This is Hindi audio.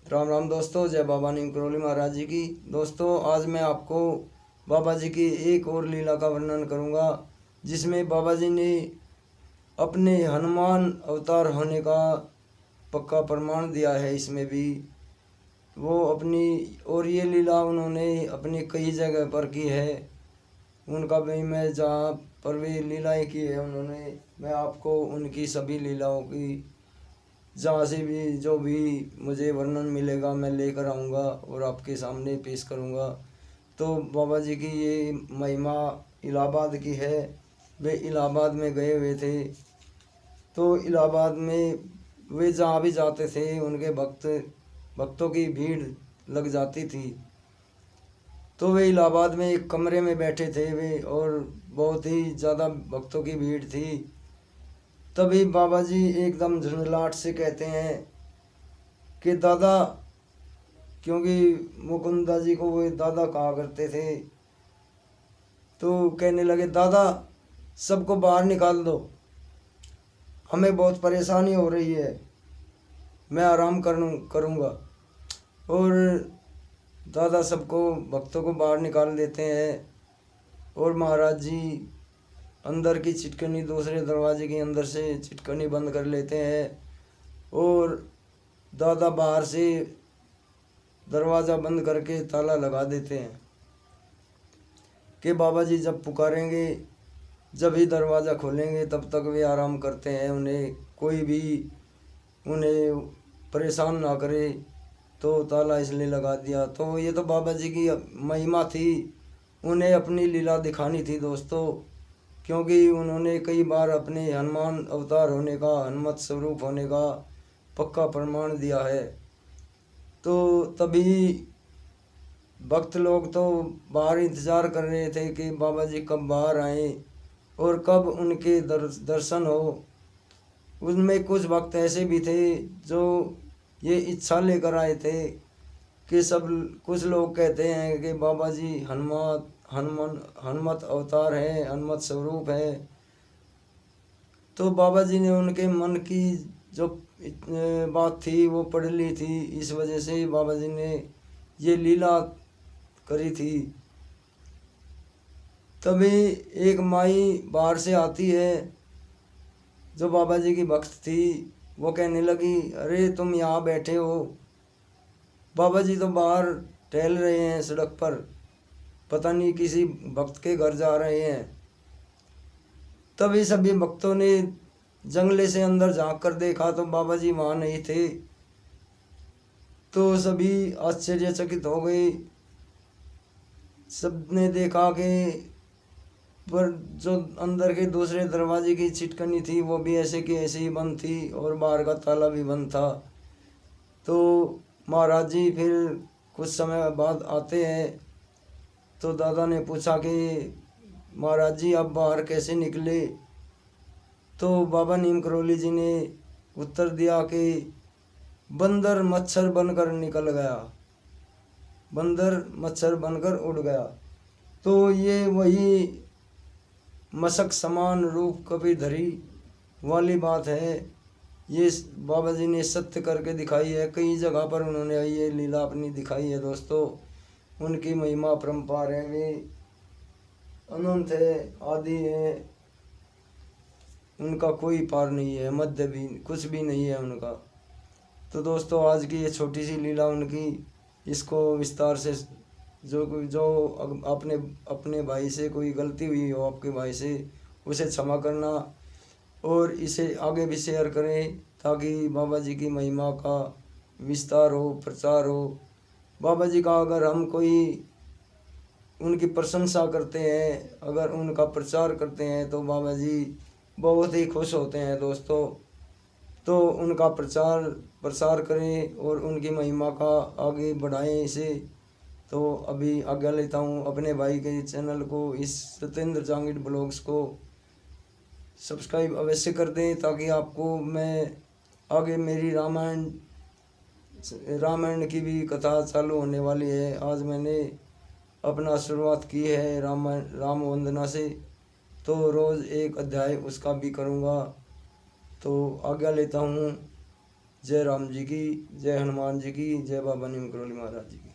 राम राम दोस्तों, जय बाबा नीम करोली महाराज जी की। दोस्तों, आज मैं आपको बाबा जी की एक और लीला का वर्णन करूंगा, जिसमें बाबा जी ने अपने हनुमान अवतार होने का पक्का प्रमाण दिया है। इसमें भी वो अपनी और ये लीला उन्होंने अपनी कई जगह पर की है। उनका भी मैं जहाँ पर भी लीलाएँ की है उन्होंने, मैं आपको उनकी सभी लीलाओं की जहाँ से भी जो भी मुझे वर्णन मिलेगा मैं लेकर आऊँगा और आपके सामने पेश करूँगा। तो बाबा जी की ये महिमा इलाहाबाद की है। वे इलाहाबाद में गए हुए थे, तो इलाहाबाद में वे जहाँ भी जाते थे उनके भक्तों की भीड़ लग जाती थी। तो वे इलाहाबाद में एक कमरे में बैठे थे वे, और बहुत ही ज़्यादा भक्तों की भीड़ थी। तभी बाबा जी एकदम झुंझलाहट से कहते हैं कि दादा, क्योंकि मुकुंदा जी को वो दादा कहा करते थे, तो कहने लगे, दादा सबको बाहर निकाल दो, हमें बहुत परेशानी हो रही है, मैं आराम करूँगा। और दादा सबको भक्तों को बाहर निकाल देते हैं, और महाराज जी अंदर की चिटकनी दूसरे दरवाजे के अंदर से चिटकनी बंद कर लेते हैं, और दादा बाहर से दरवाज़ा बंद करके ताला लगा देते हैं कि बाबा जी जब पुकारेंगे, जब ही दरवाज़ा खोलेंगे तब तक वे आराम करते हैं, उन्हें कोई भी उन्हें परेशान ना करे। तो ताला इसलिए लगा दिया। तो ये तो बाबा जी की महिमा थी, उन्हें अपनी लीला दिखानी थी दोस्तों, क्योंकि उन्होंने कई बार अपने हनुमान अवतार होने का, हनुमत स्वरूप होने का पक्का प्रमाण दिया है। तो तभी भक्त लोग तो बाहर इंतज़ार कर रहे थे कि बाबा जी कब बाहर आए और कब उनके दर्शन हो। उनमें कुछ भक्त ऐसे भी थे जो ये इच्छा लेकर आए थे कि कुछ लोग कहते हैं कि बाबा जी हनुमत अवतार है, हनुमत स्वरूप है। तो बाबा जी ने उनके मन की जो बात थी वो पढ़ ली थी, इस वजह से बाबा जी ने ये लीला करी थी। तभी एक माई बाहर से आती है जो बाबा जी की भक्त थी। वो कहने लगी, अरे तुम यहाँ बैठे हो, बाबा जी तो बाहर टहल रहे हैं सड़क पर, पता नहीं किसी भक्त के घर जा रहे हैं। तभी सभी भक्तों ने जंगले से अंदर झांक कर देखा तो बाबा जी वहाँ नहीं थे। तो सभी आश्चर्यचकित हो गए। सबने देखा कि पर जो अंदर के दूसरे दरवाजे की चिटकनी थी वो भी ऐसे की ऐसे ही बंद थी, और बाहर का ताला भी बंद था। तो महाराज जी फिर कुछ समय बाद आते हैं। तो दादा ने पूछा कि महाराज जी आप बाहर कैसे निकले? तो बाबा नीम करोली जी ने उत्तर दिया कि बंदर मच्छर बनकर निकल गया, बंदर मच्छर बनकर उड़ गया। तो ये वही मशक समान रूप कभी धरी वाली बात है। ये बाबा जी ने सत्य करके दिखाई है, कई जगह पर उन्होंने ये लीला अपनी दिखाई है दोस्तों। उनकी महिमा परम्पार है, वे अनंत है, आदि है, उनका कोई पार नहीं है, मध्य भी कुछ भी नहीं है उनका। तो दोस्तों, आज की ये छोटी सी लीला उनकी, इसको विस्तार से जो आपने अपने भाई से कोई गलती हुई हो, आपके भाई से, उसे क्षमा करना, और इसे आगे भी शेयर करें ताकि बाबा जी की महिमा का विस्तार हो, प्रचार हो। बाबा जी का अगर हम कोई उनकी प्रशंसा करते हैं, अगर उनका प्रचार करते हैं, तो बाबा जी बहुत ही खुश होते हैं दोस्तों। तो उनका प्रसार करें और उनकी महिमा का आगे बढ़ाएं इसे। तो अभी आज्ञा लेता हूँ, अपने भाई के चैनल को, इस सत्येंद्र जांगिड ब्लॉग्स को सब्सक्राइब अवश्य कर दें, ताकि आपको मैं आगे मेरी रामायण की भी कथा चालू होने वाली है। आज मैंने अपना शुरुआत की है राम वंदना से, तो रोज़ एक अध्याय उसका भी करूँगा। तो आज्ञा लेता हूँ। जय राम जी की, जय हनुमान जी की, जय बाबा नीम करौली महाराज जी की।